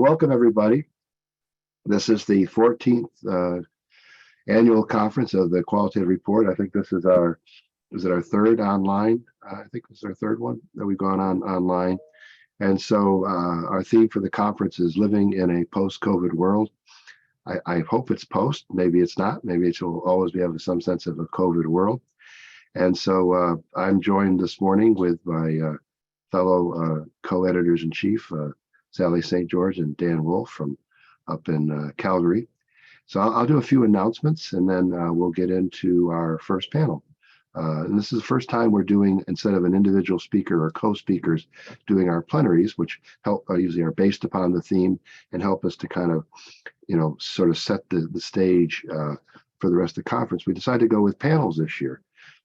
Welcome, everybody. This is the 14th annual conference of the Qualitative Report. I think this is our third online? I think this is our third one that we've gone on online. And so our theme for the conference is living in a post-COVID world. I hope it's post, maybe it's not, maybe it will always be having some sense of a COVID world. And so I'm joined this morning with my fellow co-editors in chief, Sally St. George and Dan Wolf from up in Calgary. So I'll do a few announcements and then we'll get into our first panel. And this is the first time we're doing, instead of an individual speaker or co-speakers, doing our plenaries, which usually are based upon the theme and help us to kind of, sort of set the stage for the rest of the conference. We decided to go with panels this year.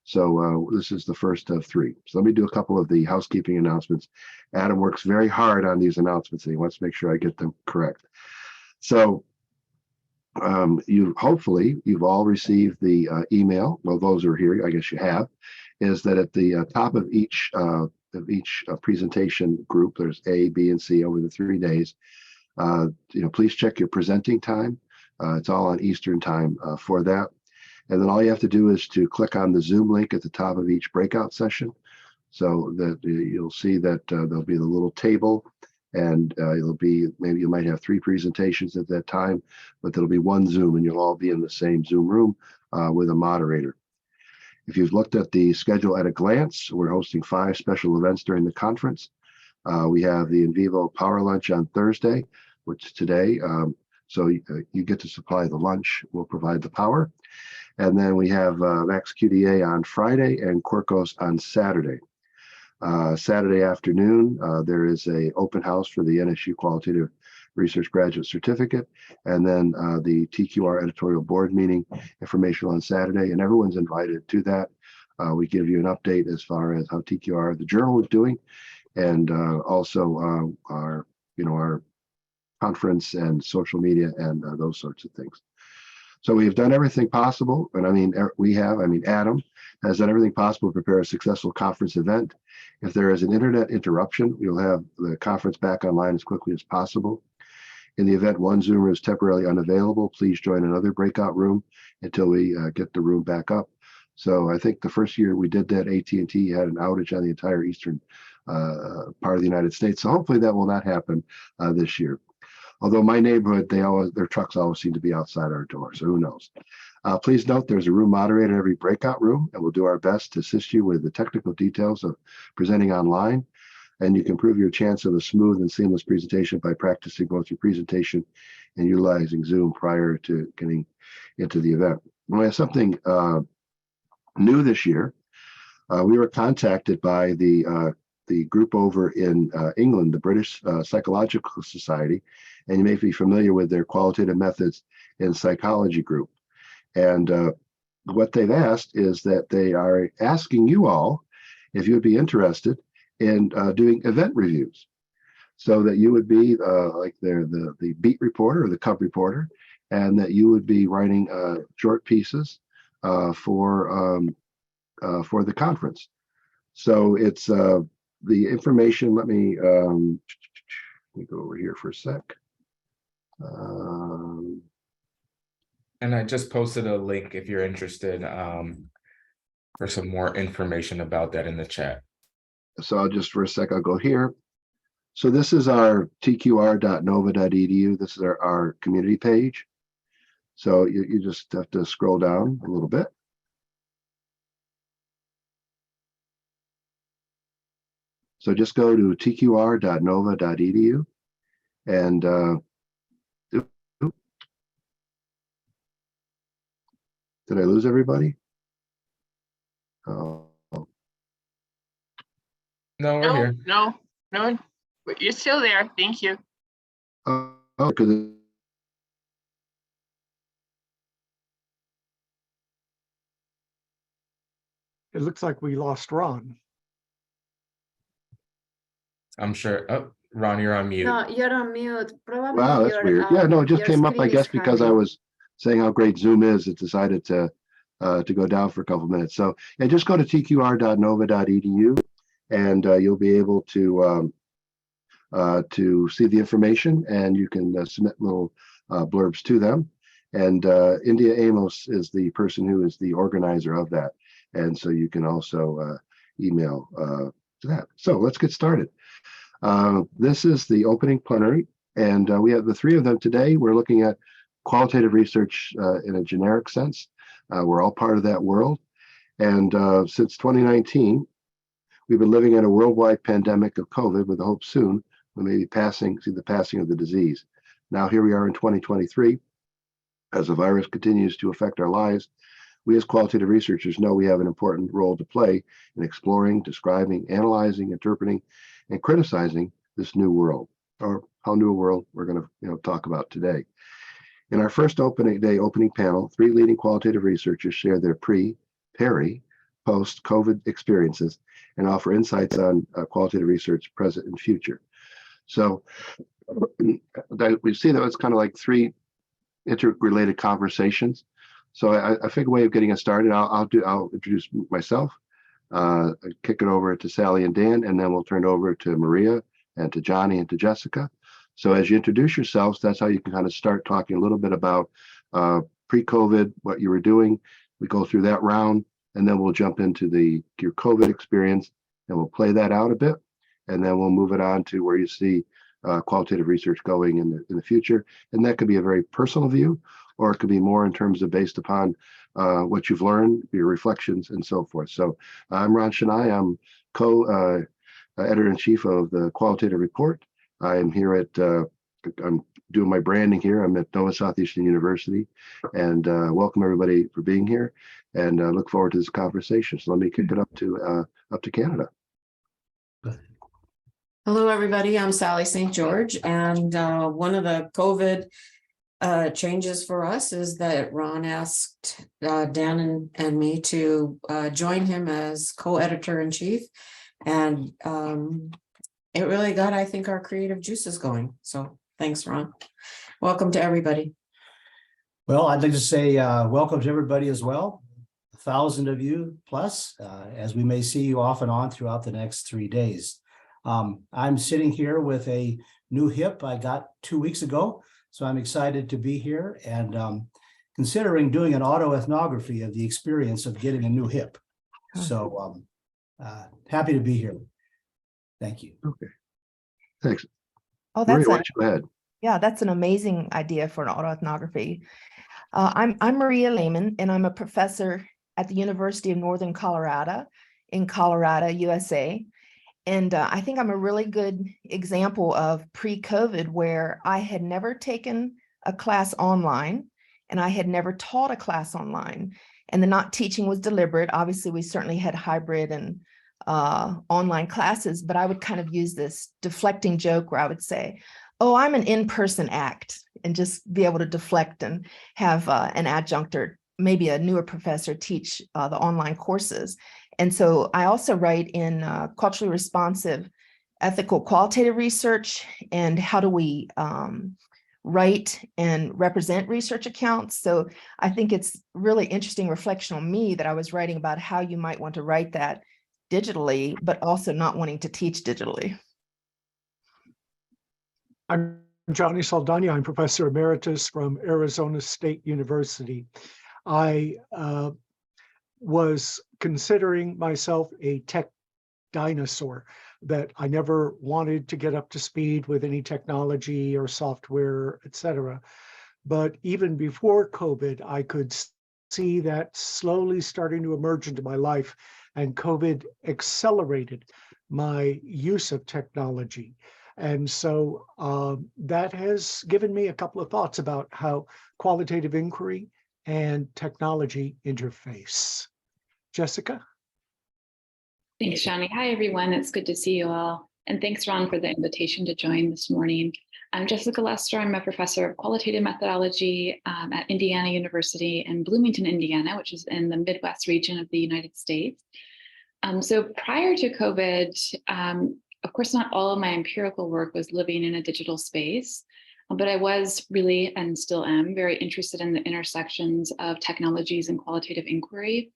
So this is the first of three. So let me do a couple of the housekeeping announcements. Adam works very hard on these announcements and he wants to make sure I get them correct. So hopefully you've all received the email. Well, those who are here, I guess you have, is that at the top of each presentation group, there's A, B, and C over the 3 days. Please check your presenting time. It's all on Eastern time for that. And then all you have to do is to click on the Zoom link at the top of each breakout session, so that you'll see that there'll be the little table, and it'll be, maybe you might have 3 presentations at that time, but there'll be one Zoom and you'll all be in the same Zoom room with a moderator. If you've looked at the schedule at a glance, we're hosting 5 special events during the conference. We have the In Vivo Power Lunch on Thursday, which is today. So you get to supply the lunch, we'll provide the power. And then we have Max QDA on Friday and Quirkos on Saturday. Saturday afternoon, there is an open house for the NSU Qualitative Research Graduate Certificate, and then the TQR editorial board meeting, information on Saturday, and everyone's invited to that. We give you an update as far as how TQR, the journal, is doing, and also our conference and social media and those sorts of things. So we've done everything possible, and Adam has done everything possible to prepare a successful conference event. If there is an internet interruption, we'll have the conference back online as quickly as possible. In the event one Zoomer is temporarily unavailable, please join another breakout room until we get the room back up. So I think the first year we did that, AT&T had an outage on the entire eastern part of the United States. So hopefully that will not happen this year. Although my neighborhood, their trucks always seem to be outside our door, so who knows. Please note there's a room moderator in every breakout room, and we'll do our best to assist you with the technical details of presenting online. And you can improve your chance of a smooth and seamless presentation by practicing both your presentation and utilizing Zoom prior to getting into the event. We have something new this year. We were contacted by the group over in England, the British Psychological Society, and you may be familiar with their qualitative methods in psychology group. And what they've asked is that they are asking you all if you would be interested in doing event reviews, so that you would be like the beat reporter or the cub reporter, and that you would be writing short pieces for the conference. So it's the information. Let me go over here for a sec. And I just posted a link if you're interested for some more information about that in the chat. So I'll just, for a sec, I'll go here. So this is our tqr.nova.edu. This is our community page. So you just have to scroll down a little bit. So just go to tqr.nova.edu and did I lose everybody? Oh. No, we're here. No, you're still there. Thank you. Because it looks like we lost Ron. I'm sure. Oh, Ron, you're on mute. No, you're on mute. Probably. Wow, that's weird. Yeah, no, it just came up, I guess, because I was saying how great Zoom is. It decided to go down for a couple minutes. So yeah, just go to tqr.nova.edu, and you'll be able to to see the information, and you can submit little blurbs to them. And India Amos is the person who is the organizer of that. And so you can also email to that. So let's get started. This is the opening plenary, and we have the three of them today. We're looking at qualitative research in a generic sense. We're all part of that world. And since 2019, we've been living in a worldwide pandemic of COVID with the hope soon we may be see the passing of the disease. Now here we are in 2023. As the virus continues to affect our lives, we as qualitative researchers know we have an important role to play in exploring, describing, analyzing, interpreting, and criticizing this new world, or how new a world we're going to talk about today. In our first opening panel, three leading qualitative researchers share their peri, post-COVID experiences and offer insights on qualitative research present and future. So we see that it's kind of like three interrelated conversations. So I figure a way of getting us started, I'll introduce myself, kick it over to Sally and Dan, and then we'll turn it over to Maria and to Johnny and to Jessica. So as you introduce yourselves, that's how you can kind of start talking a little bit about pre-COVID, what you were doing. We go through that round, and then we'll jump into your COVID experience, and we'll play that out a bit, and then we'll move it on to where you see qualitative research going in the future. And that could be a very personal view, or it could be more in terms of based upon what you've learned, your reflections, and so forth. So I'm Ron Chenail. I'm co-editor-in-chief of the Qualitative Report. I am here at, I'm doing my branding here. I'm at Nova Southeastern University, and welcome everybody for being here, and look forward to this conversation. So let me kick it up to Canada. Hello, everybody. I'm Sally St. George, and one of the COVID changes for us is that Ron asked Dan and me to join him as co-editor-in-chief, and it really got, I think, our creative juices going. So thanks, Ron. Welcome to everybody. Well, I'd like to say welcome to everybody as well. 1,000 of you plus, as we may see you off and on throughout the next 3 days. I'm sitting here with a new hip I got 2 weeks ago, so I'm excited to be here and considering doing an autoethnography of the experience of getting a new hip. So happy to be here. Thank you. Okay, thanks. Oh, Maria, why don't you go ahead? Yeah, that's an amazing idea for an autoethnography. I'm Maria Lahman, and I'm a professor at the University of Northern Colorado in Colorado, USA. And I think I'm a really good example of pre-COVID, where I had never taken a class online and I had never taught a class online. And the not teaching was deliberate. Obviously, we certainly had hybrid and online classes, but I would kind of use this deflecting joke where I would say, oh, I'm an in-person act, and just be able to deflect and have an adjunct or maybe a newer professor teach the online courses. And so I also write in culturally responsive ethical qualitative research, and how do we write and represent research accounts. So I think it's really interesting reflection on me that I was writing about how you might want to write that digitally, but also not wanting to teach digitally. I'm Johnny Saldaña. I'm Professor Emeritus from Arizona State University. I was considering myself a tech dinosaur, that I never wanted to get up to speed with any technology or software, etc. But even before COVID, I could see that slowly starting to emerge into my life, and COVID accelerated my use of technology. And so that has given me a couple of thoughts about how qualitative inquiry and technology interface. Jessica? Thanks, Johnny. Hi, everyone. It's good to see you all. And thanks, Ron, for the invitation to join this morning. I'm Jessica Lester. I'm a professor of qualitative methodology at Indiana University in Bloomington, Indiana, which is in the Midwest region of the United States. So prior to COVID, of course, not all of my empirical work was living in a digital space, but I was really, and still am, very interested in the intersections of technologies and qualitative inquiry.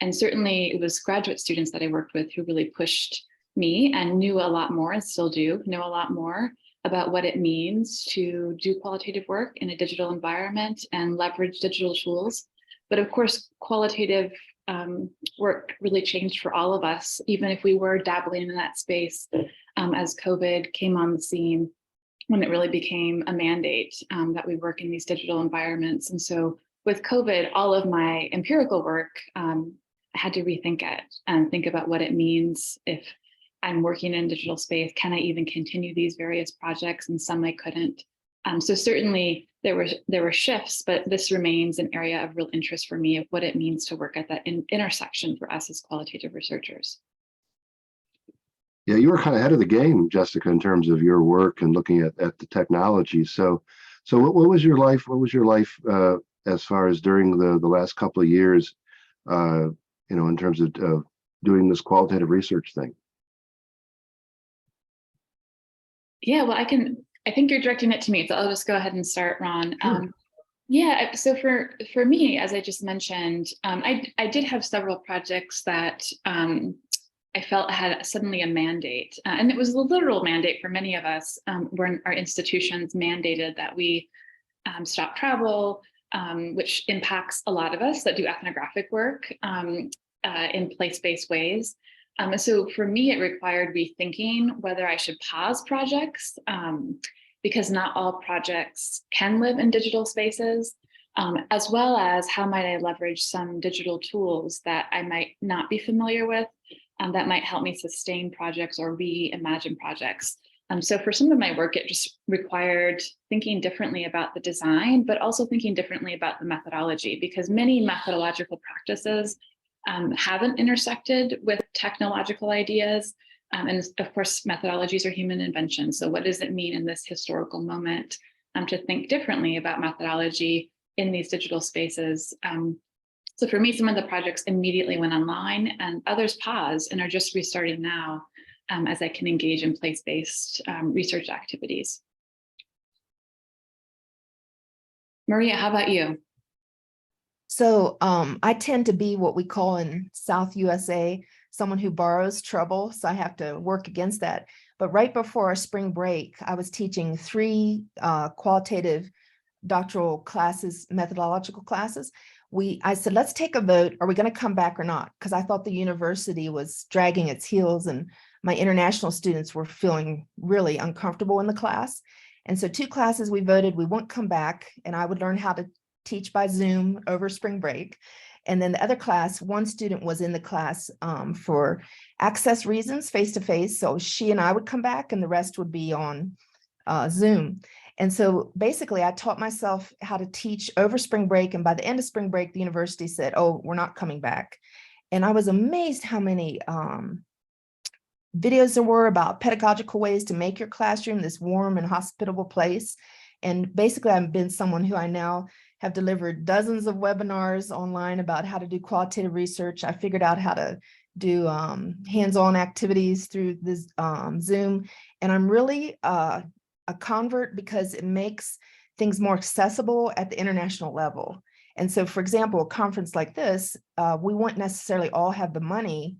And certainly it was graduate students that I worked with who really pushed me and knew a lot more, and still do know a lot more about what it means to do qualitative work in a digital environment and leverage digital tools. But of course, qualitative work really changed for all of us, even if we were dabbling in that space as COVID came on the scene, when it really became a mandate that we work in these digital environments. And so with COVID, all of my empirical work, I had to rethink it and think about what it means if I'm working in digital space. Can I even continue these various projects? And some I couldn't. So certainly there were shifts, but this remains an area of real interest for me of what it means to work at that intersection for us as qualitative researchers. Yeah, you were kind of ahead of the game, Jessica, in terms of your work and looking at the technology. So what was your life? What was your life as far as during the last couple of years, in terms of doing this qualitative research thing? Yeah, well, I think you're directing it to me, so I'll just go ahead and start, Ron. Sure. Yeah, so for me, as I just mentioned, I did have several projects that I felt had suddenly a mandate, and it was a literal mandate for many of us, where our institutions mandated that we stop travel, which impacts a lot of us that do ethnographic work in place-based ways. So for me, it required rethinking whether I should pause projects, because not all projects can live in digital spaces, as well as how might I leverage some digital tools that I might not be familiar with, that might help me sustain projects or reimagine projects. So for some of my work, it just required thinking differently about the design, but also thinking differently about the methodology, because many methodological practices haven't intersected with technological ideas. And of course, methodologies are human inventions. So what does it mean in this historical moment to think differently about methodology in these digital spaces? So for me, some of the projects immediately went online and others paused and are just restarting now as I can engage in place-based research activities. Maria, how about you? So I tend to be what we call in South USA, someone who borrows trouble. So I have to work against that. But right before our spring break, I was teaching 3 qualitative doctoral classes, methodological classes. I said, let's take a vote. Are we going to come back or not? Because I thought the university was dragging its heels and my international students were feeling really uncomfortable in the class. And so 2 classes we voted, we won't come back, and I would learn how to teach by Zoom over spring break. And then the other class, 1 student was in the class for access reasons, face-to-face. So she and I would come back and the rest would be on Zoom. And so basically I taught myself how to teach over spring break. And by the end of spring break, the university said, oh, we're not coming back. And I was amazed how many videos there were about pedagogical ways to make your classroom this warm and hospitable place. And basically I've been someone who I now have delivered dozens of webinars online about how to do qualitative research. I figured out how to do hands-on activities through this Zoom. And I'm really a convert because it makes things more accessible at the international level. And so, for example, a conference like this, we won't necessarily all have the money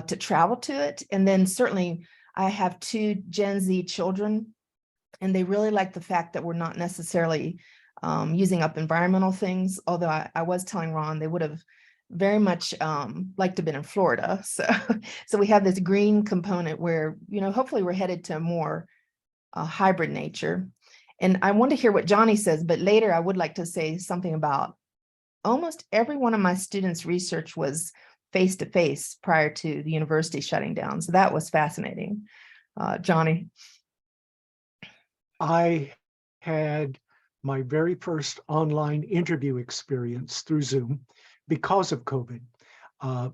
to travel to it. And then certainly I have 2 Gen Z children, and they really like the fact that we're not necessarily using up environmental things, although I was telling Ron they would have very much liked to have been in Florida. So we have this green component where, hopefully we're headed to a more hybrid nature. And I want to hear what Johnny says, but later I would like to say something about almost every one of my students' research was face-to-face prior to the university shutting down. So that was fascinating. Johnny. I had my very first online interview experience through Zoom because of COVID.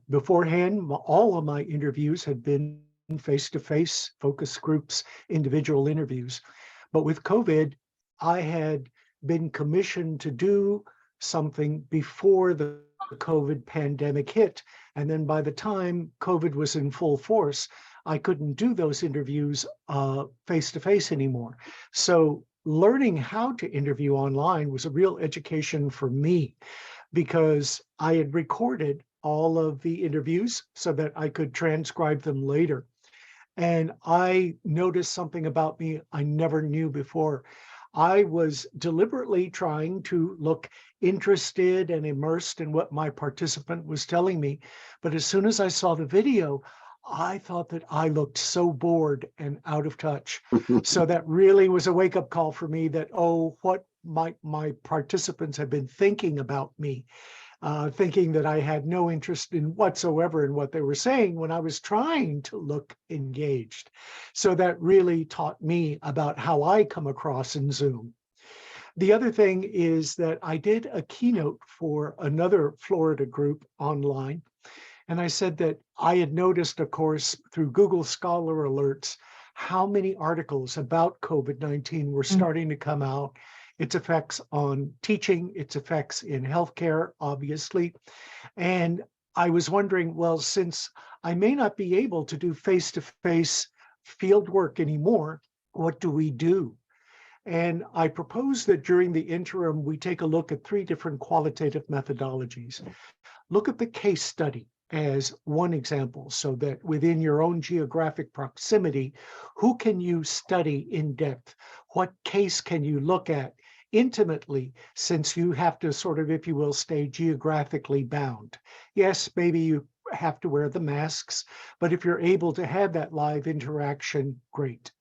Beforehand, all of my interviews had been face-to-face, focus groups, individual interviews. But with COVID, I had been commissioned to do something before the COVID pandemic hit. And then by the time COVID was in full force, I couldn't do those interviews face-to-face anymore. So learning how to interview online was a real education for me, because I had recorded all of the interviews so that I could transcribe them later. And I noticed something about me I never knew before. I was deliberately trying to look interested and immersed in what my participant was telling me. But as soon as I saw the video, I thought that I looked so bored and out of touch. So that really was a wake-up call for me that, oh, what might my participants have been thinking about me, thinking that I had no interest in whatsoever in what they were saying when I was trying to look engaged. So that really taught me about how I come across in Zoom. The other thing is that I did a keynote for another Florida group online. And I said that I had noticed, of course, through Google Scholar alerts, how many articles about COVID-19 were starting to come out, its effects on teaching, its effects in healthcare, obviously. And I was wondering, well, since I may not be able to do face-to-face field work anymore, what do we do? And I propose that during the interim, we take a look at 3 different qualitative methodologies. Look at the case study as one example, so that within your own geographic proximity, who can you study in depth? What case can you look at intimately, since you have to sort of, if you will, stay geographically bound? Yes, maybe you have to wear the masks, but if you're able to have that live interaction, great.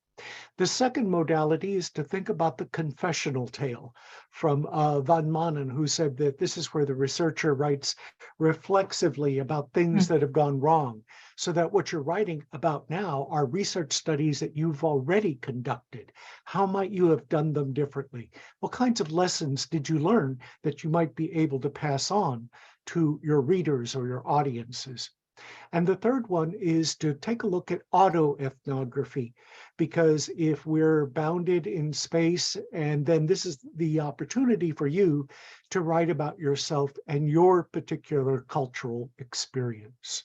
The second modality is to think about the confessional tale from Van Manen, who said that this is where the researcher writes reflexively about things that have gone wrong, so that what you're writing about now are research studies that you've already conducted. How might you have done them differently? What kinds of lessons did you learn that you might be able to pass on to your readers or your audiences? And the third one is to take a look at autoethnography, because if we're bounded in space, and then this is the opportunity for you to write about yourself and your particular cultural experience.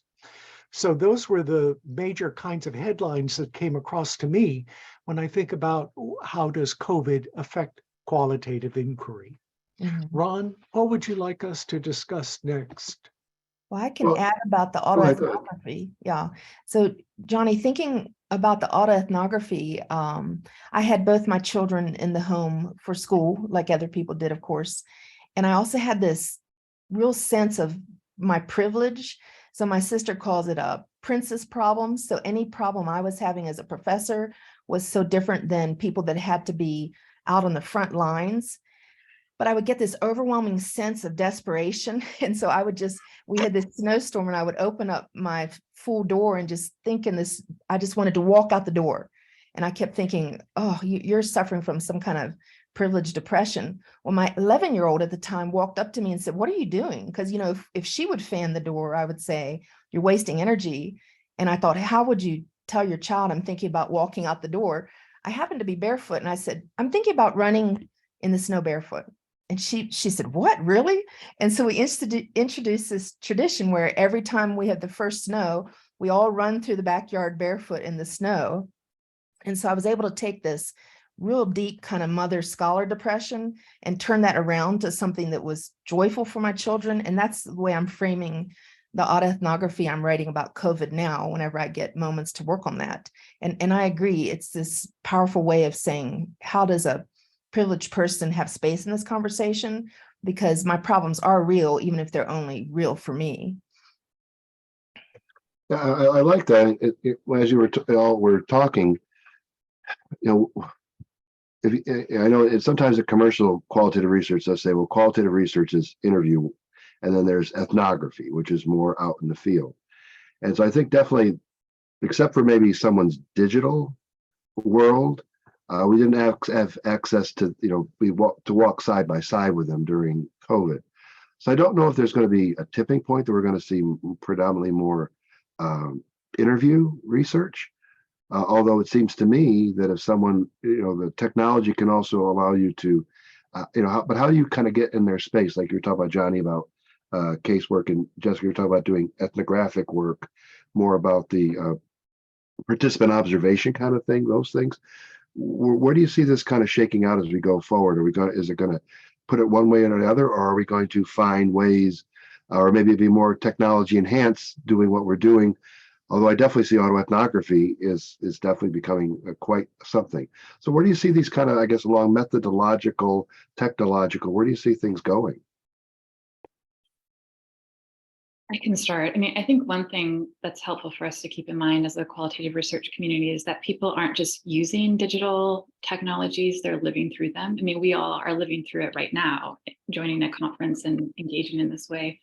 So those were the major kinds of headlines that came across to me when I think about how does COVID affect qualitative inquiry. Ron, what would you like us to discuss next? Well, I can Well, add about the go ahead. autoethnography. Yeah. So, Johnny, thinking about the autoethnography, I had both my children in the home for school, like other people did, of course. And I also had this real sense of my privilege. So my sister calls it a princess problem. So any problem I was having as a professor was so different than people that had to be out on the front lines. But I would get this overwhelming sense of desperation. And so we had this snowstorm, and I would open up my full door and just think I just wanted to walk out the door. And I kept thinking, oh, you're suffering from some kind of privileged depression. Well, my 11-year-old at the time walked up to me and said, what are you doing? Because, if she would fan the door, I would say, you're wasting energy. And I thought, how would you tell your child I'm thinking about walking out the door? I happened to be barefoot, and I said, I'm thinking about running in the snow barefoot. And she said, what, really? And so we introduced this tradition where every time we have the first snow, we all run through the backyard barefoot in the snow. And so I was able to take this real deep kind of mother scholar depression and turn that around to something that was joyful for my children. And that's the way I'm framing the autoethnography I'm writing about COVID now, whenever I get moments to work on that. And I agree, it's this powerful way of saying, how does a privileged person have space in this conversation? Because my problems are real, even if they're only real for me. Yeah, I like that. As you were talking, I know it's sometimes a commercial qualitative research does say, well, qualitative research is interview, and then there's ethnography, which is more out in the field. And so I think definitely, except for maybe someone's digital world, we didn't have access to, walk side by side with them during COVID. So I don't know if there's going to be a tipping point that we're going to see predominantly more interview research. Although it seems to me that if someone, the technology can also allow you to, but how do you kind of get in their space? Like you're talking about, Johnny, about casework, and Jessica, you're talking about doing ethnographic work, more about the participant observation kind of thing, those things. Where do you see this kind of shaking out as we go forward? Is it going to put it one way or another, or are we going to find ways, or maybe be more technology enhanced doing what we're doing, Although I definitely see autoethnography is definitely becoming quite something. So where do you see these kind of, I guess, along methodological, technological, where do you see things going? I can start. I mean, I think one thing that's helpful for us to keep in mind as a qualitative research community is that people aren't just using digital technologies, they're living through them. I mean, we all are living through it right now, joining a conference and engaging in this way.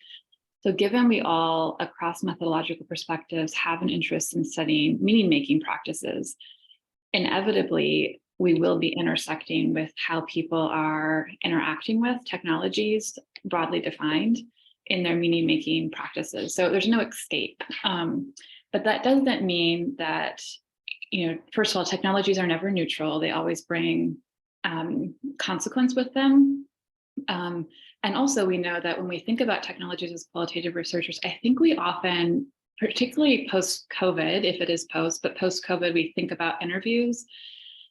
So given we all, across methodological perspectives, have an interest in studying meaning-making practices, inevitably, we will be intersecting with how people are interacting with technologies, broadly defined, in their meaning-making practices. So there's no escape. But that doesn't mean that, first of all, technologies are never neutral. They always bring consequence with them. And also we know that when we think about technologies as qualitative researchers, I think we often, particularly post-COVID, if it is post, but post-COVID, we think about interviews.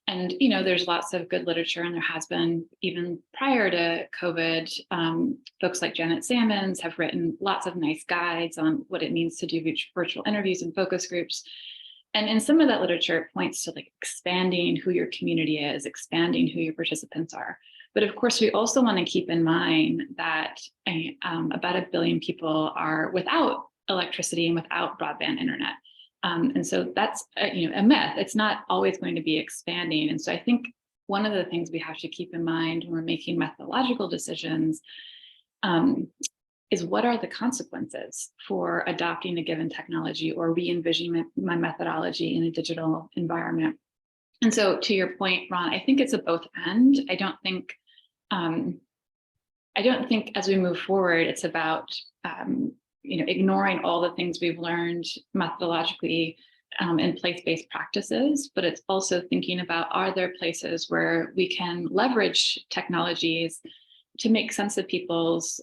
And, there's lots of good literature, and there has been even prior to COVID. Folks like Janet Sammons have written lots of nice guides on what it means to do virtual interviews and focus groups. And in some of that literature, it points to like expanding who your community is, expanding who your participants are. But of course, we also want to keep in mind that about 1 billion people are without electricity and without broadband internet. And so that's a myth. It's not always going to be expanding. And so I think one of the things we have to keep in mind when we're making methodological decisions is what are the consequences for adopting a given technology or re-envisioning my methodology in a digital environment. And so to your point, Ron, I think it's a both and. I don't think as we move forward, it's about ignoring all the things we've learned methodologically in place-based practices, but it's also thinking about, are there places where we can leverage technologies to make sense of people's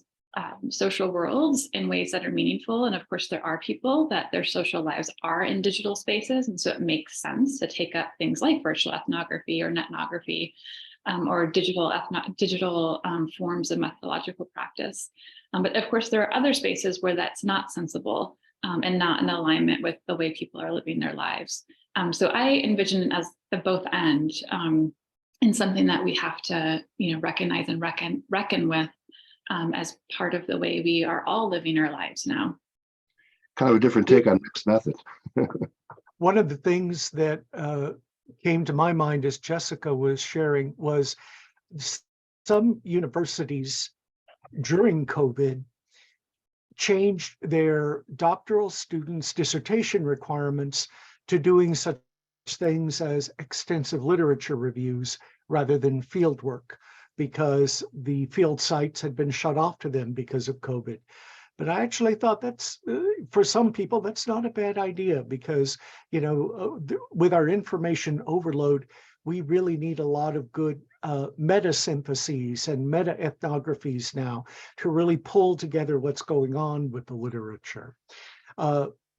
social worlds in ways that are meaningful. And of course, there are people that their social lives are in digital spaces. And so it makes sense to take up things like virtual ethnography or netnography or digital forms of methodological practice. But of course, there are other spaces where that's not sensible and not in alignment with the way people are living their lives. So I envision it as the both end and something that we have to recognize and reckon with as part of the way we are all living our lives now. Kind of a different take on mixed method. One of the things that came to my mind as Jessica was sharing was some universities during COVID changed their doctoral students' dissertation requirements to doing such things as extensive literature reviews rather than field work, because the field sites had been shut off to them because of COVID. But I actually thought that's, for some people, that's not a bad idea because, with our information overload, we really need a lot of good meta-syntheses and meta-ethnographies now to really pull together what's going on with the literature.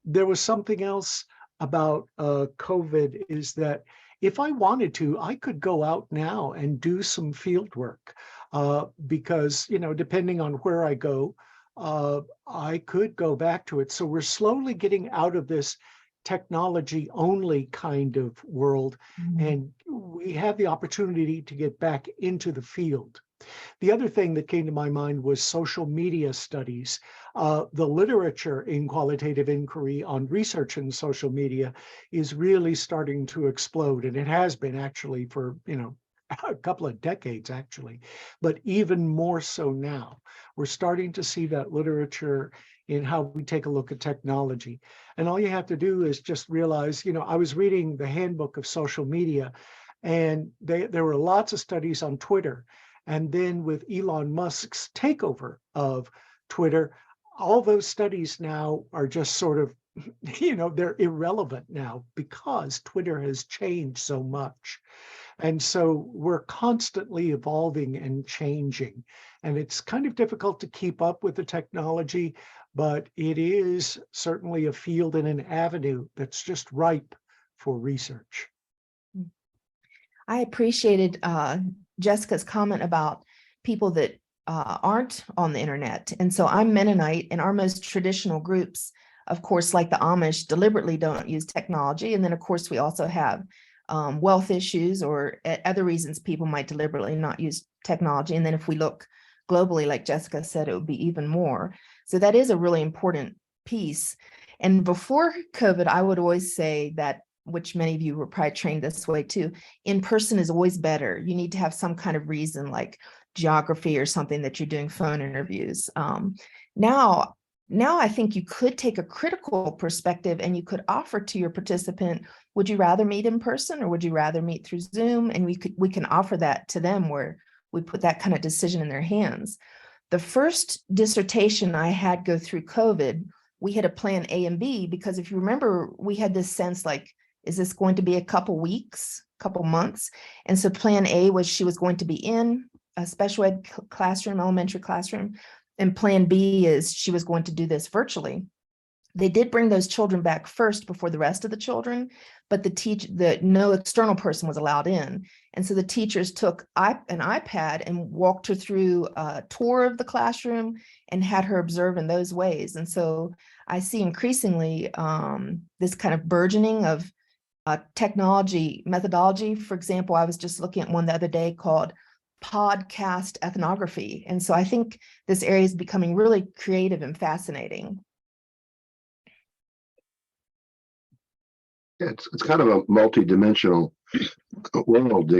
There was something else about COVID is that if I wanted to, I could go out now and do some field work because, depending on where I go, I could go back to it. So we're slowly getting out of this technology only kind of world, and we have the opportunity to get back into the field. The other thing that came to my mind was social media studies. The literature in qualitative inquiry on research in social media is really starting to explode, and it has been actually for, a couple of decades actually, but even more so now. We're starting to see that literature in how we take a look at technology. And all you have to do is just realize, I was reading the handbook of social media, and there were lots of studies on Twitter. And then with Elon Musk's takeover of Twitter, all those studies now are just sort of, they're irrelevant now because Twitter has changed so much. And so we're constantly evolving and changing. And it's kind of difficult to keep up with the technology, but it is certainly a field and an avenue that's just ripe for research. I appreciated Jessica's comment about people that aren't on the internet. And so I'm Mennonite, and our most traditional groups of course, like the Amish, deliberately don't use technology. And then, of course, we also have wealth issues or other reasons people might deliberately not use technology. And then if we look globally, like Jessica said, it would be even more. So that is a really important piece. And before COVID, I would always say that, which many of you were probably trained this way too, in person is always better. You need to have some kind of reason like geography or something that you're doing phone interviews. Now I think you could take a critical perspective and you could offer to your participant, would you rather meet in person or would you rather meet through Zoom? And we can offer that to them where we put that kind of decision in their hands. The first dissertation I had go through COVID, we had a plan A and B, because if you remember, we had this sense like, is this going to be a couple weeks, couple months? And so plan A was she was going to be in a special ed classroom, elementary classroom. And plan B is she was going to do this virtually. They did bring those children back first before the rest of the children, but no external person was allowed in. And so the teachers took an iPad and walked her through a tour of the classroom and had her observe in those ways. And so I see increasingly this kind of burgeoning of technology methodology. For example, I was just looking at one the other day called podcast ethnography. And so I think this area is becoming really creative and fascinating. Yeah, it's kind of a multi-dimensional world.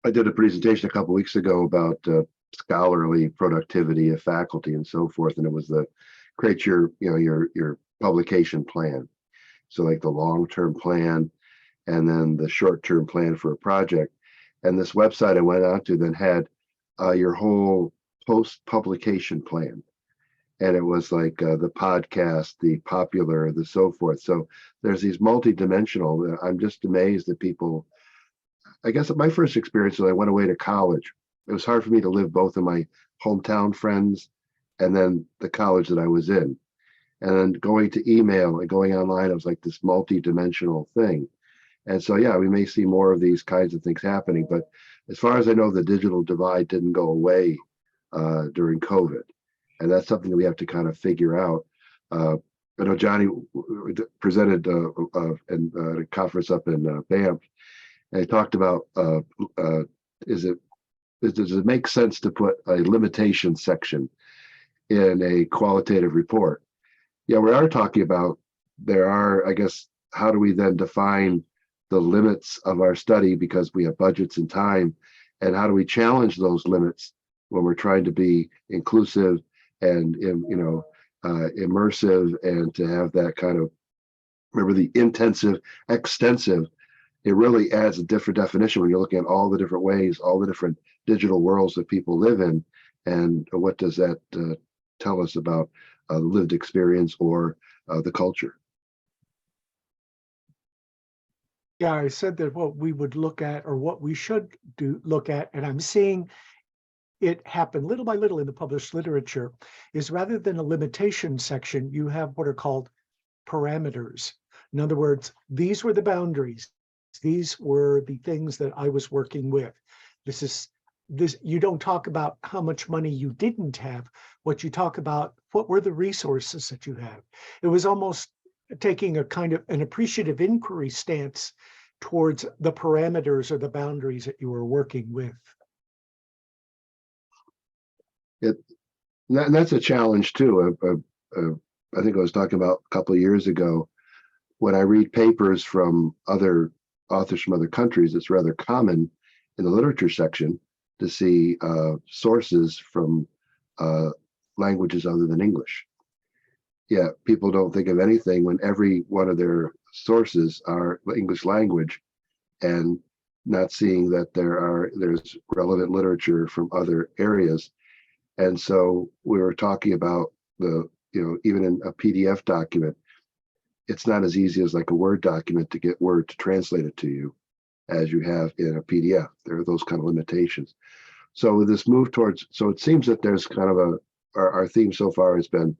I did a presentation a couple weeks ago about scholarly productivity of faculty and so forth, and it was create your publication plan. So like the long-term plan and then the short-term plan for a project. And this website I went on to then had your whole post-publication plan. And it was like the podcast, the popular, the so forth. So there's these multi-dimensional, I'm just amazed that people, I guess my first experience was I went away to college. It was hard for me to live both in my hometown friends and then the college that I was in. And then going to email and going online, it was like this multi-dimensional thing. And so, yeah, we may see more of these kinds of things happening. But as far as I know, the digital divide didn't go away during COVID. And that's something that we have to kind of figure out. I know Johnny presented at a conference up in Banff, and he talked about, does it make sense to put a limitation section in a qualitative report? Yeah, we are talking about, I guess, how do we then define the limits of our study because we have budgets and time, and how do we challenge those limits when we're trying to be inclusive and immersive, and to have that kind of, remember the intensive, extensive, it really adds a different definition when you're looking at all the different ways, all the different digital worlds that people live in, and what does that tell us about lived experience or the culture. Yeah, I said that what we would look at, or what we should look at, and I'm seeing it happen little by little in the published literature, is rather than a limitation section, you have what are called parameters. In other words, these were the boundaries. These were the things that I was working with. This, you don't talk about how much money you didn't have. What you talk about, what were the resources that you have? It was almost taking a kind of an appreciative inquiry stance towards the parameters or the boundaries that you were working with. And that's a challenge too. I think I was talking about a couple of years ago, when I read papers from other authors from other countries, it's rather common in the literature section to see sources from languages other than English. Yeah, people don't think of anything when every one of their sources are English language, and not seeing that there's relevant literature from other areas. And so we were talking about even in a PDF document, it's not as easy as like a Word document to get Word to translate it to you as you have in a PDF. There are those kind of limitations. So with this move towards, so it seems that there's kind of our theme so far has been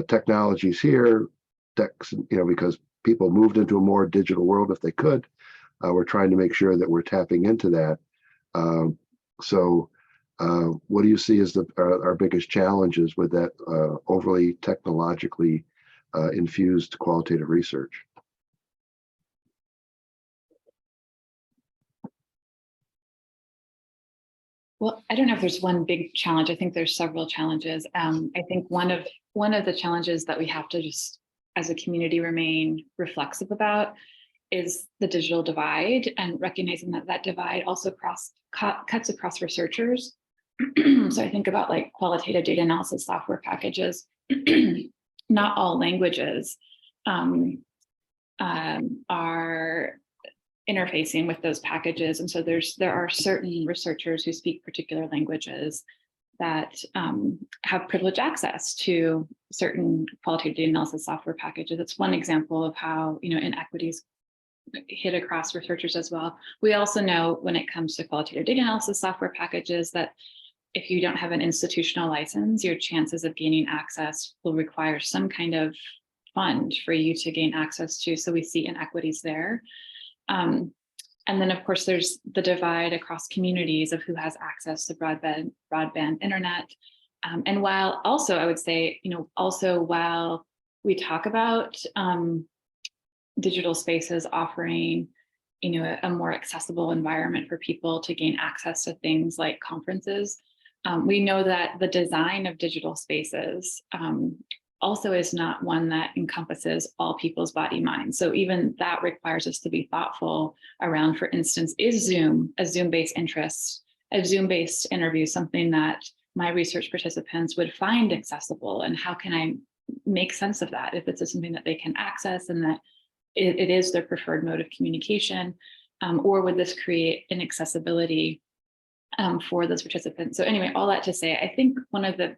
technologies here, because people moved into a more digital world if they could. We're trying to make sure that we're tapping into that. What do you see as our biggest challenges with that overly technologically infused qualitative research. Well, I don't know if there's one big challenge. I think there's several challenges. I think one of the challenges that we have to just as a community remain reflexive about is the digital divide, and recognizing that that divide also cuts across researchers. So I think about like qualitative data analysis software packages. Not all languages are interfacing with those packages. And so there are certain researchers who speak particular languages that have privileged access to certain qualitative data analysis software packages. It's one example of how, you know, inequities hit across researchers as well. We also know when it comes to qualitative data analysis software packages that if you don't have an institutional license, your chances of gaining access will require some kind of fund for you to gain access to. So we see inequities there. And then of course, there's the divide across communities of who has access to broadband internet. And while also, I would say, you know, also while we talk about digital spaces offering, you know, a more accessible environment for people to gain access to things like conferences, we know that the design of digital spaces also is not one that encompasses all people's body mind. So even that requires us to be thoughtful around, for instance, is Zoom, a Zoom-based interest, a Zoom-based interview, something that my research participants would find accessible, and how can I make sense of that if it's something that they can access and that it is their preferred mode of communication, or would this create inaccessibility for those participants? So anyway, all that to say, I think one of the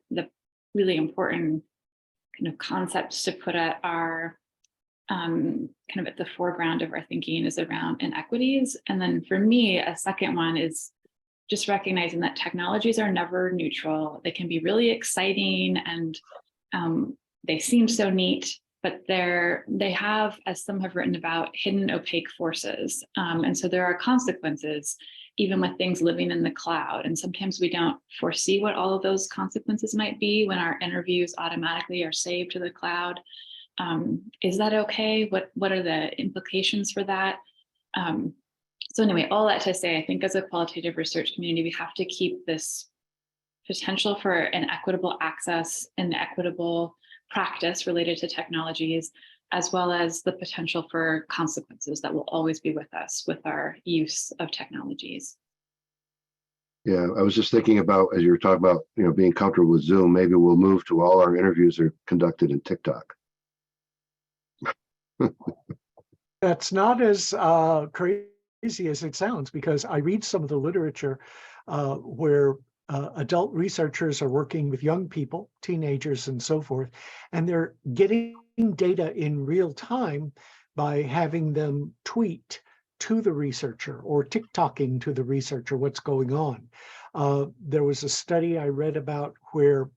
really important kind of concepts to put at our kind of at the foreground of our thinking is around inequities. And then for me, a second one is just recognizing that technologies are never neutral. They can be really exciting and they seem so neat, but they have, as some have written about, hidden opaque forces. And so there are consequences even with things living in the cloud. And sometimes we don't foresee what all of those consequences might be when our interviews automatically are saved to the cloud. Is that okay? What are the implications for that? So anyway, all that to say, I think as a qualitative research community, we have to keep this potential for an equitable access and equitable practice related to technologies, as well as the potential for consequences that will always be with us with our use of technologies. Yeah, I was just thinking about, as you were talking about, you know, being comfortable with Zoom, maybe we'll move to all our interviews are conducted in TikTok. That's not as crazy as it sounds, because I read some of the literature where adult researchers are working with young people, teenagers and so forth, and they're getting data in real time by having them tweet to the researcher or TikToking to the researcher what's going on. There was a study I read about where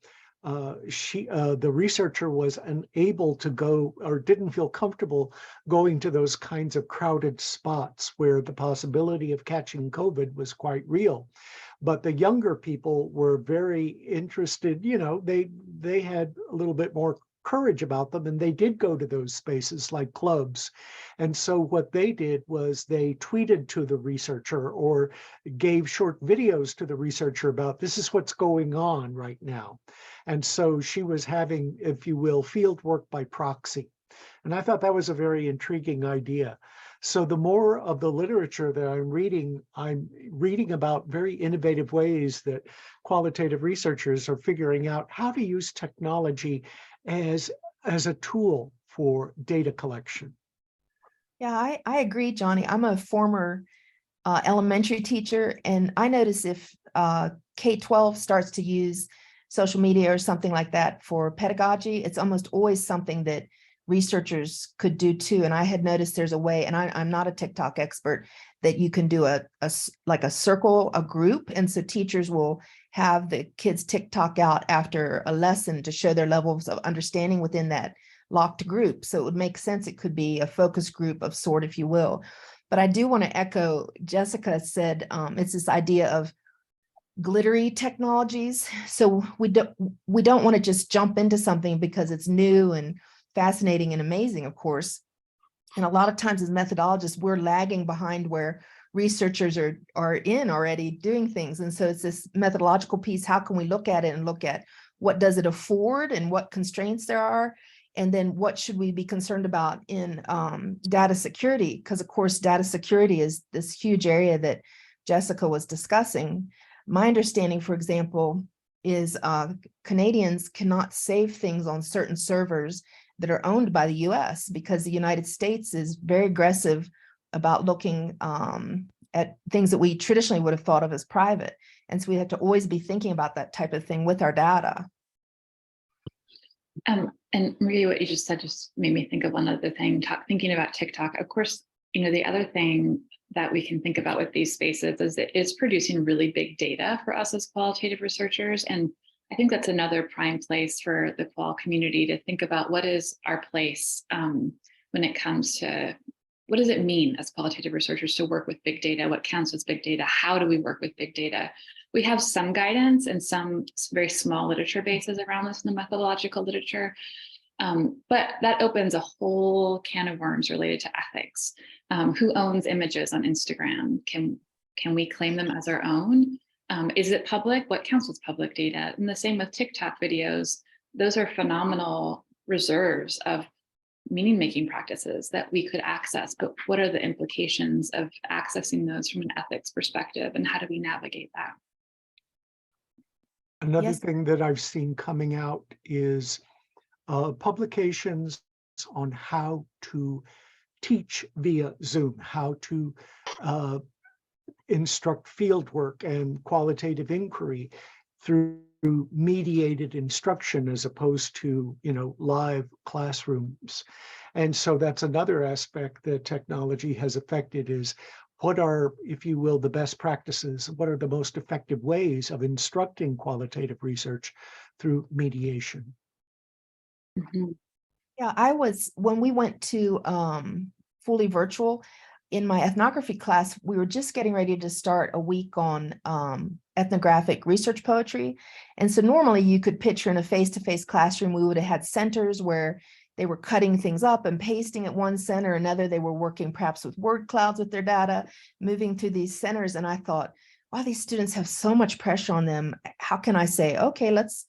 the researcher was unable to go, or didn't feel comfortable going to those kinds of crowded spots where the possibility of catching COVID was quite real. But the younger people were very interested, you know, they had a little bit more courage about them, and they did go to those spaces like clubs. And so what they did was they tweeted to the researcher or gave short videos to the researcher about, this is what's going on right now. And so she was having, if you will, field work by proxy. And I thought that was a very intriguing idea. So the more of the literature that I'm reading about very innovative ways that qualitative researchers are figuring out how to use technology as a tool for data collection. Yeah, I agree, Johnny. I'm a former elementary teacher, and I notice if K-12 starts to use social media or something like that for pedagogy, it's almost always something that researchers could do too. And I had noticed there's a way, and I'm not a TikTok expert, that you can do like a circle, a group. And so teachers will have the kids TikTok out after a lesson to show their levels of understanding within that locked group. So it would make sense. It could be a focus group of sort, if you will. But I do want to echo Jessica said, it's this idea of glittery technologies. So we don't want to just jump into something because it's new and fascinating and amazing, of course. And a lot of times as methodologists, we're lagging behind where researchers are already doing things. And so it's this methodological piece. How can we look at it and look at what does it afford and what constraints there are? And then what should we be concerned about in data security? Because of course, data security is this huge area that Jessica was discussing. My understanding, for example, is Canadians cannot save things on certain servers that are owned by the US because the United States is very aggressive about looking at things that we traditionally would have thought of as private. And so we have to always be thinking about that type of thing with our data. And Maria, what you just said just made me think of one other thing, thinking about TikTok. Of course, the other thing that we can think about with these spaces is that it's producing really big data for us as qualitative researchers. And I think that's another prime place for the qual community to think about what is our place when it comes to what does it mean as qualitative researchers to work with big data? What counts as big data? How do we work with big data? We have some guidance and some very small literature bases around this in the methodological literature. But that opens a whole can of worms related to ethics. Who owns images on Instagram? Can we claim them as our own? Is it public? What counts as public data? And the same with TikTok videos. Those are phenomenal reserves of meaning-making practices that we could access, but what are the implications of accessing those from an ethics perspective, and how do we navigate that? Another Yes. thing that I've seen coming out is publications on how to teach via Zoom, how to instruct fieldwork and qualitative inquiry through mediated instruction as opposed to, live classrooms. And so that's another aspect that technology has affected is what are, if you will, the best practices? What are the most effective ways of instructing qualitative research through mediation? Mm-hmm. Yeah, when we went to fully virtual, in my ethnography class, we were just getting ready to start a week on ethnographic research poetry. And so normally you could picture in a face-to-face classroom, we would have had centers where they were cutting things up and pasting at one center, another they were working perhaps with word clouds with their data, moving through these centers. And I thought, wow, these students have so much pressure on them. How can I say, okay, let's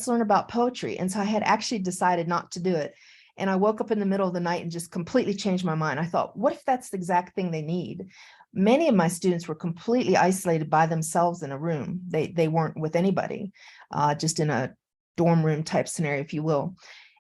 learn about poetry? And so I had actually decided not to do it. And I woke up in the middle of the night and just completely changed my mind. I thought, what if that's the exact thing they need? Many of my students were completely isolated by themselves in a room. They weren't with anybody, just in a dorm room type scenario, if you will.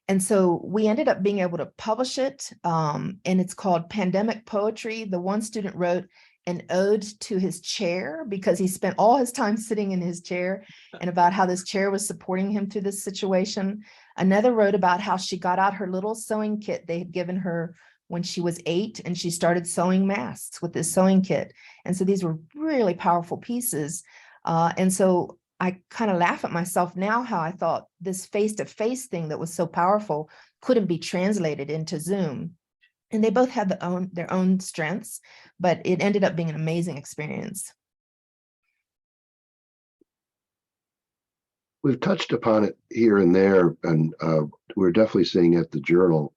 And so we ended up being able to publish it. And it's called Pandemic Poetry. The one student wrote an ode to his chair because he spent all his time sitting in his chair and about how this chair was supporting him through this situation. Another wrote about how she got out her little sewing kit they had given her when she was 8, and she started sewing masks with this sewing kit. And so these were really powerful pieces. And so I kind of laugh at myself now how I thought this face-to-face thing that was so powerful couldn't be translated into Zoom. And they both had their own strengths, but it ended up being an amazing experience. We've touched upon it here and there, and we're definitely seeing at the journal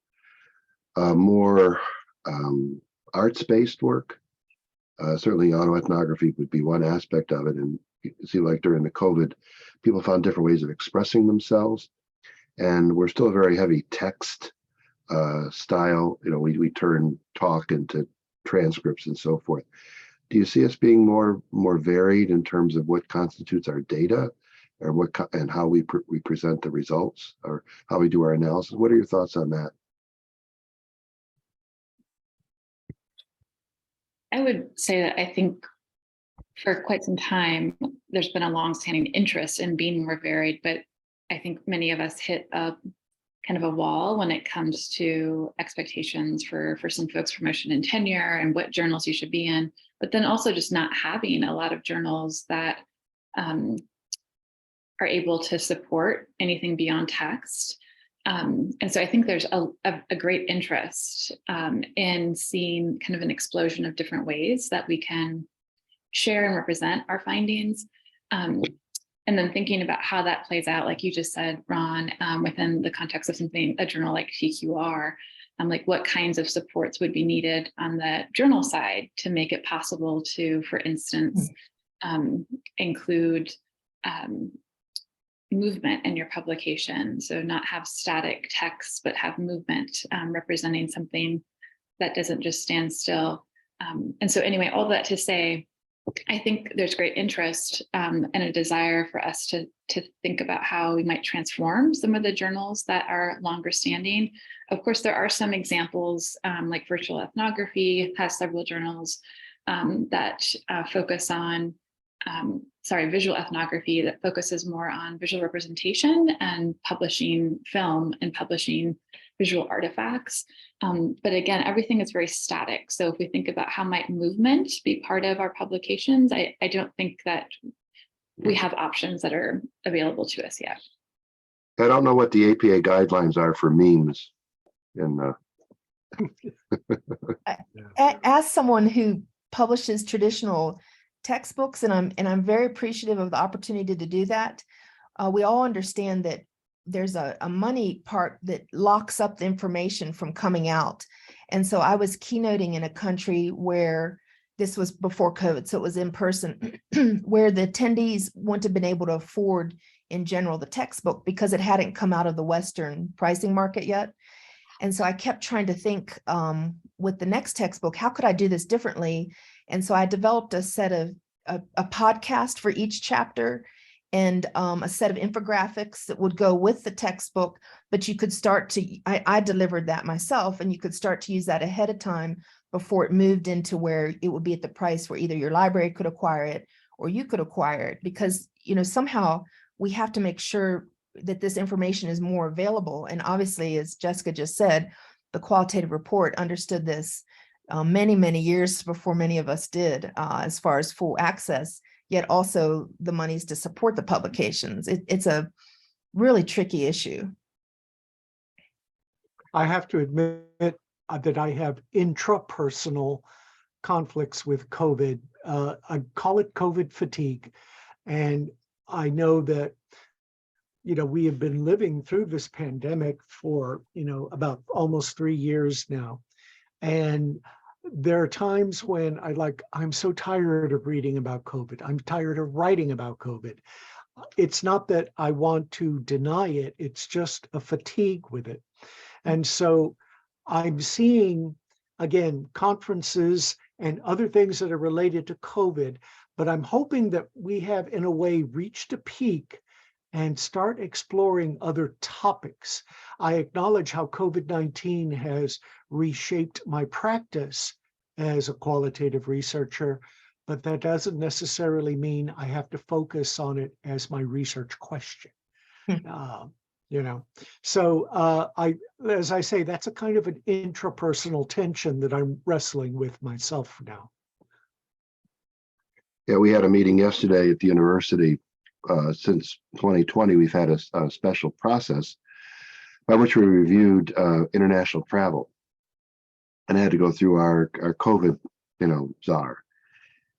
more arts-based work. Certainly autoethnography would be one aspect of it. And you see, like during the COVID, people found different ways of expressing themselves. And we're still a very heavy text style. We turn talk into transcripts and so forth. Do you see us being more varied in terms of what constitutes our data, or and how we present the results, or how we do our analysis? What are your thoughts on that? I would say that I think for quite some time, there's been a longstanding interest in being more varied, but I think many of us hit a kind of a wall when it comes to expectations for some folks' promotion and tenure and what journals you should be in, but then also just not having a lot of journals that are able to support anything beyond text. And so I think there's a great interest in seeing kind of an explosion of different ways that we can share and represent our findings. And then thinking about how that plays out, like you just said, Ron, within the context of something, a journal like TQR, like what kinds of supports would be needed on the journal side to make it possible to, for instance, include movement in your publication. So not have static text, but have movement representing something that doesn't just stand still. And so anyway, all that to say, I think there's great interest and a desire for us to think about how we might transform some of the journals that are longer standing. Of course, there are some examples like Virtual Ethnography has several journals that focus on, Visual Ethnography that focuses more on visual representation and publishing film and publishing visual artifacts. But again, everything is very static. So if we think about how might movement be part of our publications, I don't think that we have options that are available to us yet. I don't know what the APA guidelines are for memes. And As someone who publishes traditional textbooks, and I'm very appreciative of the opportunity to do that. We all understand that there's a money part that locks up the information from coming out. And so I was keynoting in a country where this was before COVID, so it was in person, where the attendees wouldn't have been able to afford in general the textbook because it hadn't come out of the Western pricing market yet. And so I kept trying to think with the next textbook, how could I do this differently? And so I developed a set of a podcast for each chapter and a set of infographics that would go with the textbook, but you could start to, I delivered that myself, and you could start to use that ahead of time before it moved into where it would be at the price where either your library could acquire it or you could acquire it, because, you know, somehow we have to make sure that this information is more available. And obviously, as Jessica just said, the qualitative report understood this many, many years before many of us did, as far as full access, yet also the monies to support the publications. It's a really tricky issue. I have to admit that I have intrapersonal conflicts with COVID. I call it COVID fatigue. And I know that, you know, we have been living through this pandemic for, you know, about almost 3 years now. And there are times when I'm so tired of reading about COVID. I'm tired of writing about COVID. It's not that I want to deny it. It's just a fatigue with it. And so I'm seeing, again, conferences and other things that are related to COVID, but I'm hoping that we have, in a way, reached a peak and start exploring other topics. I acknowledge how COVID-19 has reshaped my practice as a qualitative researcher, but that doesn't necessarily mean I have to focus on it as my research question. You know, so as I say, that's a kind of an intrapersonal tension that I'm wrestling with myself now. yeah, we had a meeting yesterday at the university. Since 2020, we've had a special process by which we reviewed international travel, and had to go through our COVID, you know, czar.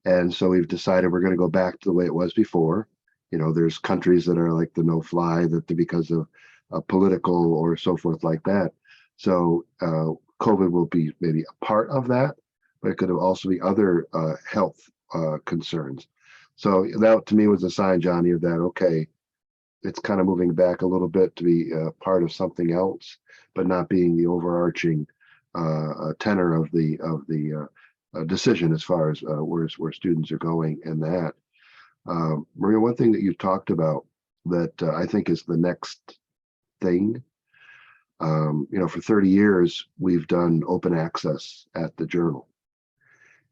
And so we've decided we're going to go back to the way it was before. You know, there's countries that are like the no-fly, that because of political or so forth like that. So COVID will be maybe a part of that, but it could also be other health concerns. So that to me was a sign, Johnny, of that, okay, it's kind of moving back a little bit to be part of something else, but not being the overarching tenor of the decision as far as where students are going and that. Maria, one thing that you talked about that I think is the next thing, you know, for 30 years, we've done open access at the journal.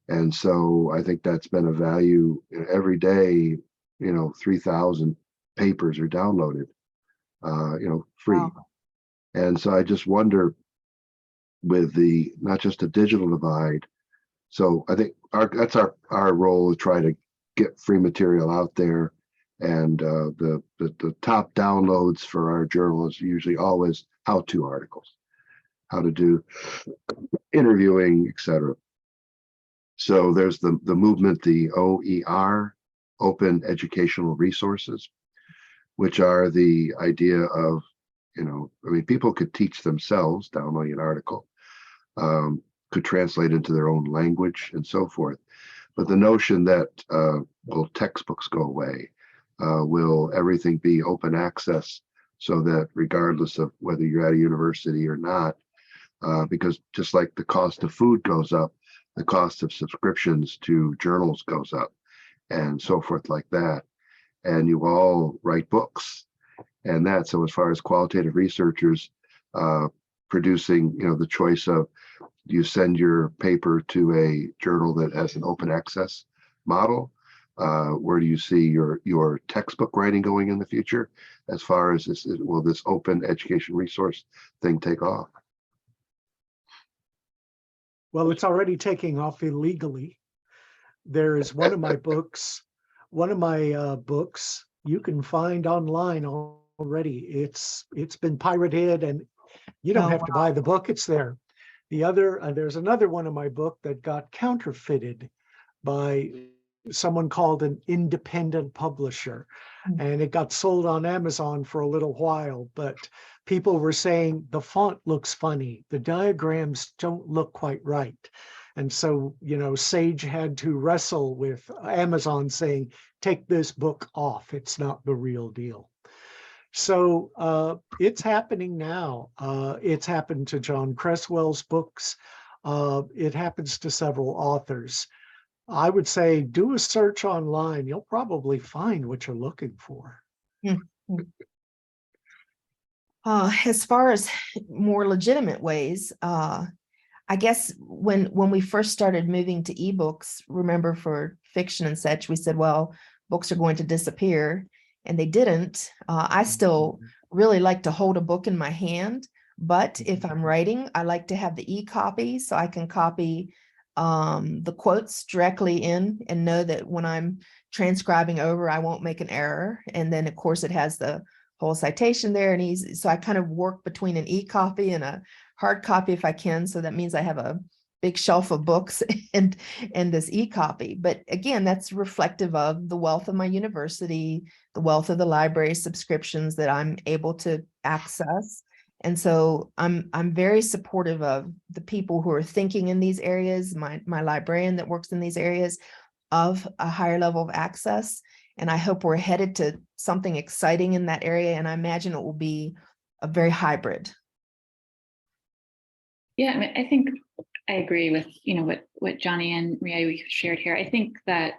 And so I think that's been a value. Every day, you know, 3,000 papers are downloaded, you know, free. Wow. And so I just wonder, with the not just a digital divide. So I think that's our role, to try to get free material out there. And the top downloads for our journal is usually always how-to articles, how to do interviewing, etc. So there's the movement, the OER, Open Educational Resources which are the idea of, I mean, people could teach themselves, downloading an article, could translate into their own language and so forth. But the notion that will textbooks go away? Will everything be open access so that regardless of whether you're at a university or not, because just like the cost of food goes up, the cost of subscriptions to journals goes up and so forth like that. And you all write books and that. So as far as qualitative researchers producing, the choice of, do you send your paper to a journal that has an open access model? Where do you see your textbook writing going in the future? As far as will this open education resource thing take off? Well, it's already taking off illegally. There is one of my books you can find online already. It's been pirated and you don't Oh, have to buy the book, it's there. There's another one of my book that got counterfeited by someone called an independent publisher, and it got sold on Amazon for a little while, but people were saying the font looks funny, the diagrams don't look quite right. And so, Sage had to wrestle with Amazon saying, take this book off, it's not the real deal. So it's happening now. It's happened to John Cresswell's books. It happens to several authors. I would say do a search online. You'll probably find what you're looking for. As far as more legitimate ways, I guess when we first started moving to ebooks, remember for fiction and such, we said, well, books are going to disappear, and they didn't. I still really like to hold a book in my hand, but if I'm writing, I like to have the e-copy so I can copy the quotes directly in and know that when I'm transcribing over, I won't make an error. And then of course it has the whole citation there and easy. So I kind of work between an e-copy and a hard copy if I can. So that means I have a big shelf of books and this e-copy. But again, that's reflective of the wealth of my university, the wealth of the library subscriptions that I'm able to access. And so I'm very supportive of the people who are thinking in these areas, my librarian that works in these areas, of a higher level of access. And I hope we're headed to something exciting in that area. And I imagine it will be a very hybrid. Yeah, I mean, I think I agree with, what Johnny and Maria shared here. I think that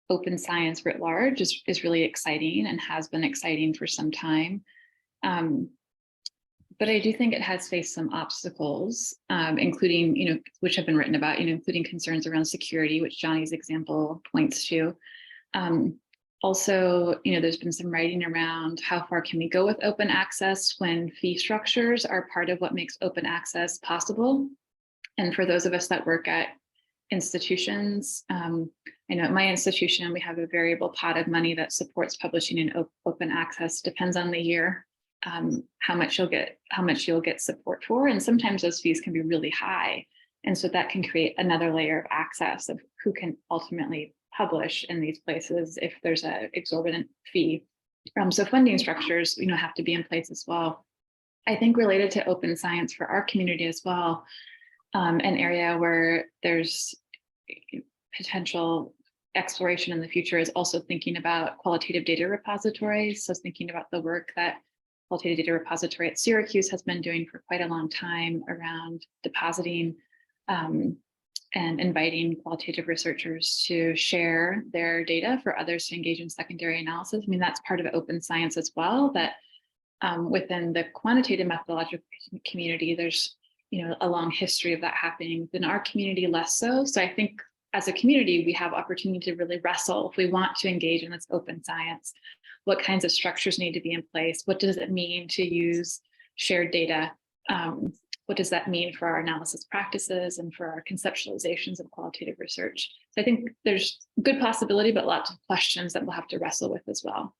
open science writ large is really exciting and has been exciting for some time. But I do think it has faced some obstacles, including, which have been written about, including concerns around security, which Johnny's example points to. Also, there's been some writing around how far can we go with open access when fee structures are part of what makes open access possible. And for those of us that work at institutions, I know at my institution, we have a variable pot of money that supports publishing in open access, depends on the year. How much you'll get support for, and sometimes those fees can be really high, and so that can create another layer of access of who can ultimately publish in these places if there's an exorbitant fee. So funding structures, have to be in place as well. I think related to open science for our community as well, an area where there's potential exploration in the future is also thinking about qualitative data repositories. So thinking about the work that Qualitative Data Repository at Syracuse has been doing for quite a long time around depositing and inviting qualitative researchers to share their data for others to engage in secondary analysis. I mean, that's part of open science as well, that within the quantitative methodological community, there's a long history of that happening. Within our community, less so. So I think as a community, we have opportunity to really wrestle if we want to engage in this open science. What kinds of structures need to be in place? What does it mean to use shared data? What does that mean for our analysis practices and for our conceptualizations of qualitative research? So I think there's good possibility, but lots of questions that we'll have to wrestle with as well.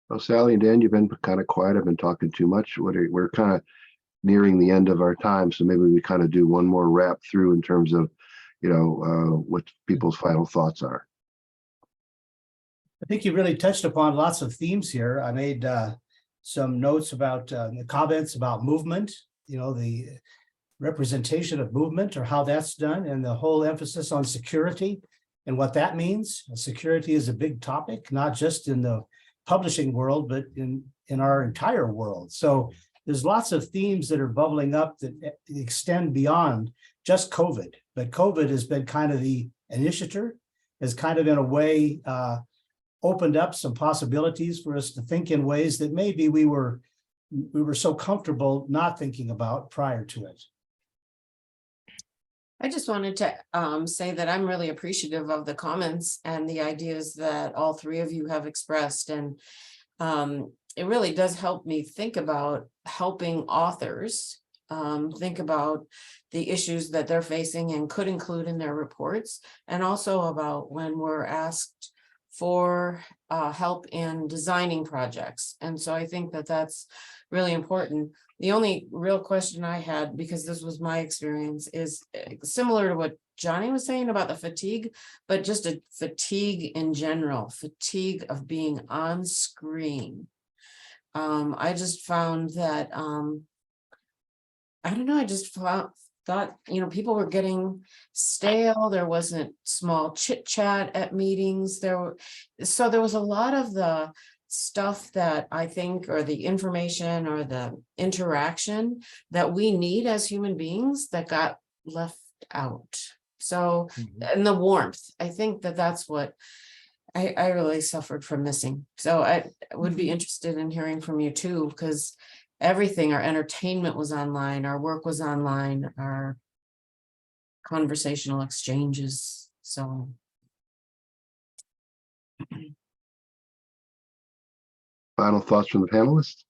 Well, Sally and Dan, you've been kind of quiet. I've been talking too much. We're kind of nearing the end of our time, so maybe we kind of do one more wrap through in terms of what people's final thoughts are. I think you really touched upon lots of themes here. I made some notes about the comments about movement, the representation of movement or how that's done, and the whole emphasis on security and what that means. Security is a big topic, not just in the publishing world, but in our entire world. So there's lots of themes that are bubbling up that extend beyond just COVID. But COVID has been kind of the initiator, has kind of in a way opened up some possibilities for us to think in ways that maybe we were so comfortable not thinking about prior to it. I just wanted to say that I'm really appreciative of the comments and the ideas that all three of you have expressed. And it really does help me think about helping authors think about the issues that they're facing and could include in their reports, and also about when we're asked for help in designing projects. And so I think that that's really important. The only real question I had, because this was my experience, is similar to what Johnny was saying about the fatigue, but just a fatigue in general, fatigue of being on screen. I just found that, I don't know, I just thought, people were getting stale. There wasn't small chit chat at meetings. So there was a lot of the stuff that I think, or the information or the interaction that we need as human beings that got left out. So, and the warmth, I think that that's what I really suffered from missing. So I would be interested in hearing from you too, because everything, our entertainment was online, our work was online, our conversational exchanges. So. Final thoughts from the panelists?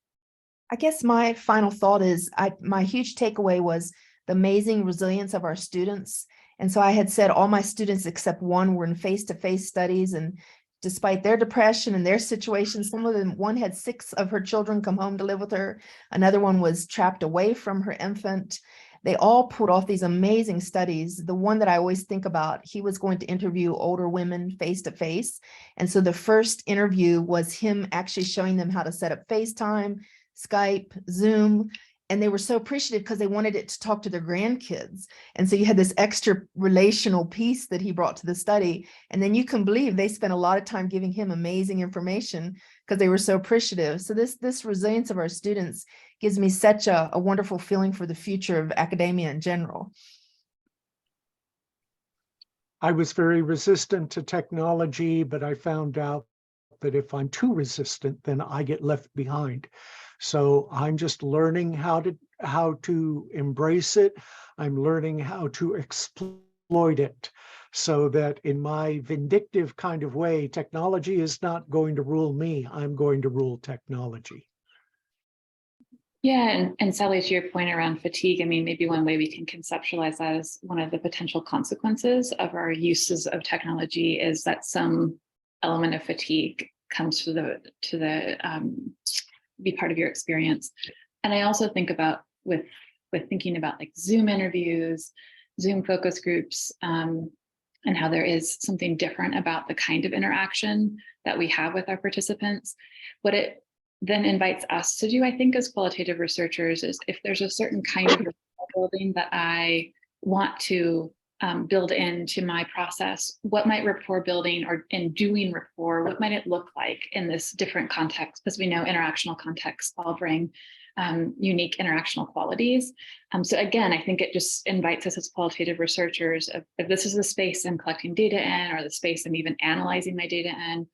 I guess my final thought is my huge takeaway was the amazing resilience of our students. And so I had said all my students except one were in face-to-face studies, and despite their depression and their situation, some of them, one had 6 of her children come home to live with her. Another one was trapped away from her infant. They all pulled off these amazing studies. The one that I always think about, he was going to interview older women face to face. And so the first interview was him actually showing them how to set up FaceTime, Skype, Zoom. And they were so appreciative because they wanted it to talk to their grandkids. And so you had this extra relational piece that he brought to the study. And then you can believe they spent a lot of time giving him amazing information because they were so appreciative. So this resilience of our students gives me such a wonderful feeling for the future of academia in general. I was very resistant to technology, but I found out that if I'm too resistant, then I get left behind. So I'm just learning how to embrace it. I'm learning how to exploit it so that in my vindictive kind of way, technology is not going to rule me. I'm going to rule technology. Yeah, and Sally, to your point around fatigue, I mean, maybe one way we can conceptualize that as one of the potential consequences of our uses of technology is that some element of fatigue comes to be part of your experience. And I also think about with thinking about like Zoom interviews, Zoom focus groups, and how there is something different about the kind of interaction that we have with our participants. What it then invites us to do, I think, as qualitative researchers, is if there's a certain kind of rapport building that I want to build into my process, what might rapport building or in doing rapport, what might it look like in this different context? Because we know interactional contexts all bring unique interactional qualities. So again, I think it just invites us as qualitative researchers, if this is the space I'm collecting data in, or the space I'm even analyzing my data in,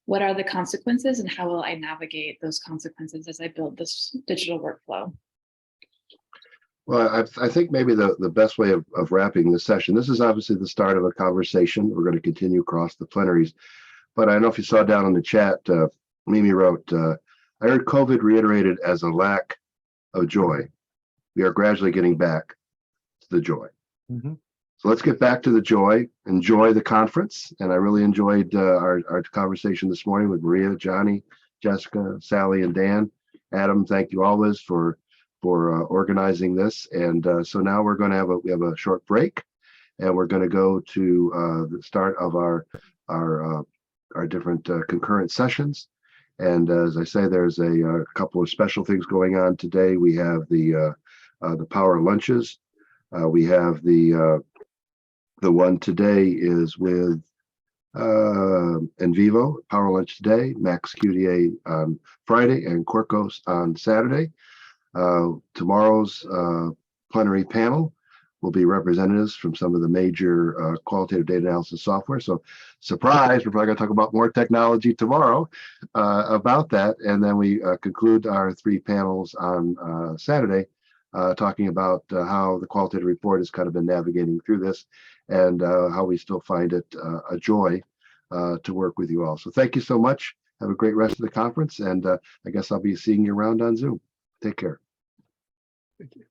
what are the consequences and how will I navigate those consequences as I build this digital workflow? Well, I think maybe the best way of wrapping this session, this is obviously the start of a conversation. We're going to continue across the plenaries. But I don't know if you saw down in the chat, Mimi wrote, I heard COVID reiterated as a lack of joy. We are gradually getting back to the joy. Mm-hmm. So let's get back to the joy, enjoy the conference. And I really enjoyed our conversation this morning with Maria, Johnny, Jessica, Sally, and Dan. Adam, thank you always for organizing this. And so now we're going to have a short break, and we're going to go to the start of our our different concurrent sessions. And as I say, there's a couple of special things going on today. We have the power lunches. We have the one today is with En Vivo, Power Lunch today, Max QDA on Friday, and Quirkos on Saturday. Tomorrow's plenary panel will be representatives from some of the major qualitative data analysis software. So surprise, we're probably going to talk about more technology tomorrow about that. And then we conclude our 3 panels on Saturday, talking about how the qualitative report has kind of been navigating through this and how we still find it a joy to work with you all. So thank you so much. Have a great rest of the conference. And I guess I'll be seeing you around on Zoom. Take care. Thank you.